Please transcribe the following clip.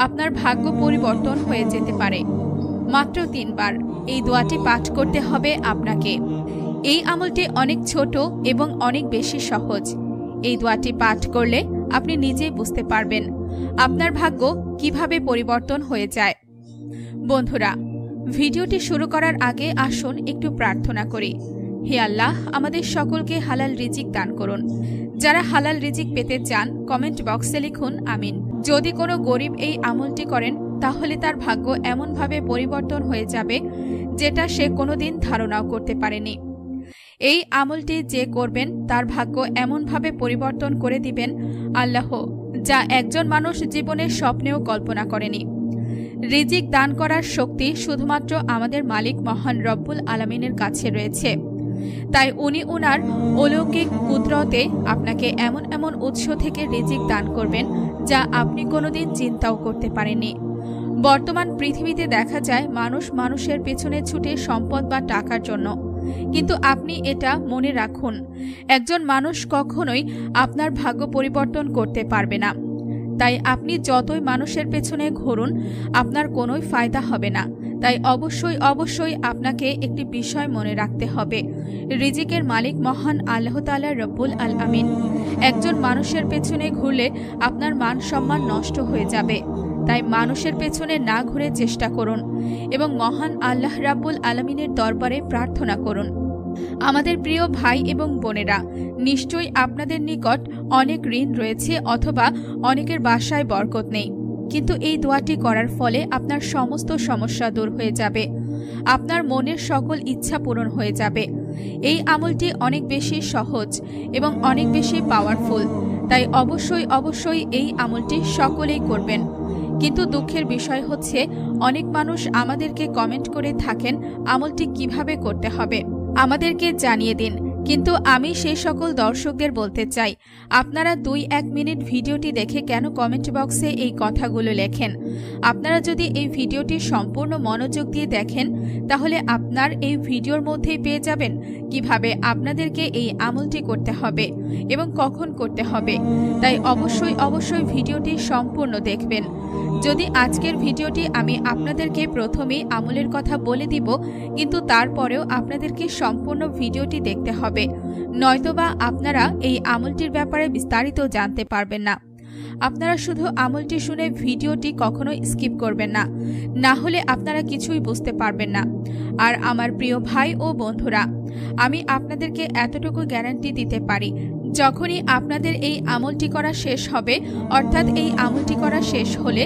আপনার ভাগ্য পরিবর্তন হয়ে যেতে পারে। মাত্র 3 বার এই দোয়াটি পাঠ করতে হবে আপনাকে। এই আমলটি অনেক ছোট এবং অনেক বেশি সহজ। এই দোয়াটি পাঠ করলে আপনি নিজেই বুঝতে পারবেন আপনার ভাগ্য কিভাবে পরিবর্তন হয়ে যায়। বন্ধুরা, ভিডিওটি শুরু করার আগে আসুন একটু প্রার্থনা করি। হে আল্লাহ, আমাদের সকলকে হালাল রিজিক দান করুন। যারা হালাল রিজিক পেতে চান কমেন্ট বক্সে লিখুন আমিন। যদি কোনো গরিব এই আমলটি করেন তাহলে তার ভাগ্য এমনভাবে পরিবর্তন হয়ে যাবে যেটা সে কোনোদিন ধারণাও করতে পারেনি। এই আমলটি যে করবেন তার ভাগ্য এমনভাবে পরিবর্তন করে দিবেন আল্লাহ, যা একজন মানুষ জীবনের স্বপ্নেও কল্পনা করেনি। রিজিক দান করার শক্তি শুধুমাত্র আমাদের মালিক মহান রব্বুল আলামিনের কাছে রয়েছে। তাই উনি উনার অলৌকিক কুদরতে আপনাকে এমন এমন উৎস থেকে রিজিক দান করবেন যা আপনি কোনোদিন চিন্তাও করতে পারেননি। বর্তমান পৃথিবীতে দেখা যায় মানুষ মানুষের পেছনে ছুটে সম্পদ বা টাকার জন্য, কিন্তু আপনি এটা মনে রাখুন, একজন মানুষ কখনোই আপনার ভাগ্য পরিবর্তন করতে পারবে না। তাই আপনি যতই মানুষের পেছনে ঘুরুন আপনার কোনোই ফায়দা হবে না। তাই অবশ্যই আপনাকে একটি বিষয় মনে রাখতে হবে, রিজিকের মালিক মহান আল্লাহ তাআলা রব্বুল আলামিন। একজন মানুষের পেছনে ঘুরলে আপনার মান সম্মান নষ্ট হয়ে যাবে। তাই মানুষের পেছনে না ঘুরে চেষ্টা করুন এবং মহান আল্লাহ রাব্বুল আলামিনের দরবারে প্রার্থনা করুন। আমাদের প্রিয় ভাই এবং বোনেরা, নিশ্চয়ই আপনাদের নিকট অনেক ঋণ রয়েছে অথবা অনেকের বাসায় বরকত নেই, কিন্তু এই দোয়াটি করার ফলে আপনার সমস্ত সমস্যা দূর হয়ে যাবে, আপনার মনের সকল ইচ্ছা পূরণ হয়ে যাবে। এই আমলটি অনেক বেশি সহজ এবং অনেক বেশি পাওয়ারফুল। তাই অবশ্যই এই আমলটি সকলেই করবেন। কিন্তু দুঃখের বিষয় হচ্ছে অনেক মানুষ আমাদেরকে কমেন্ট করে থাকেন আমলটি কিভাবে করতে হবে আমাদেরকে জানিয়ে দিন। কিন্তু আমি সেই সকল দর্শকদের বলতে চাই, আপনারা 2-1 মিনিট ভিডিওটি দেখে কেন কমেন্ট বক্সে এই কথাগুলো লেখেন? আপনারা যদি এই ভিডিওটি সম্পূর্ণ মনোযোগ দিয়ে দেখেন তাহলে আপনার এই ভিডিওর মধ্যেই পেয়ে যাবেন কিভাবে আপনাদেরকে এই আমলটি করতে হবে এবং কখন করতে হবে। তাই অবশ্যই ভিডিওটি সম্পূর্ণ দেখবেন। যদি আজকের ভিডিওটি আমি আপনাদেরকে প্রথমেই আমলের কথা বলে দিব, কিন্তু তারপরেও আপনাদেরকে সম্পূর্ণ ভিডিওটি দেখতে হবে, নয়তোবা আপনারা এই আমলটির ব্যাপারে বিস্তারিত জানতে পারবেন না। আপনারা শুধু আমলটি শুনে ভিডিওটি কখনোই স্কিপ করবেন না, না হলে আপনারা কিছুই বুঝতে পারবেন না। আর আমার প্রিয় ভাই ও বন্ধুরা, আমি আপনাদেরকে এতটুকু গ্যারান্টি দিতে পারি, যখনই আপনাদের এই আমলটি করা শেষ হবে, অর্থাৎ এই আমলটি করা শেষ হলে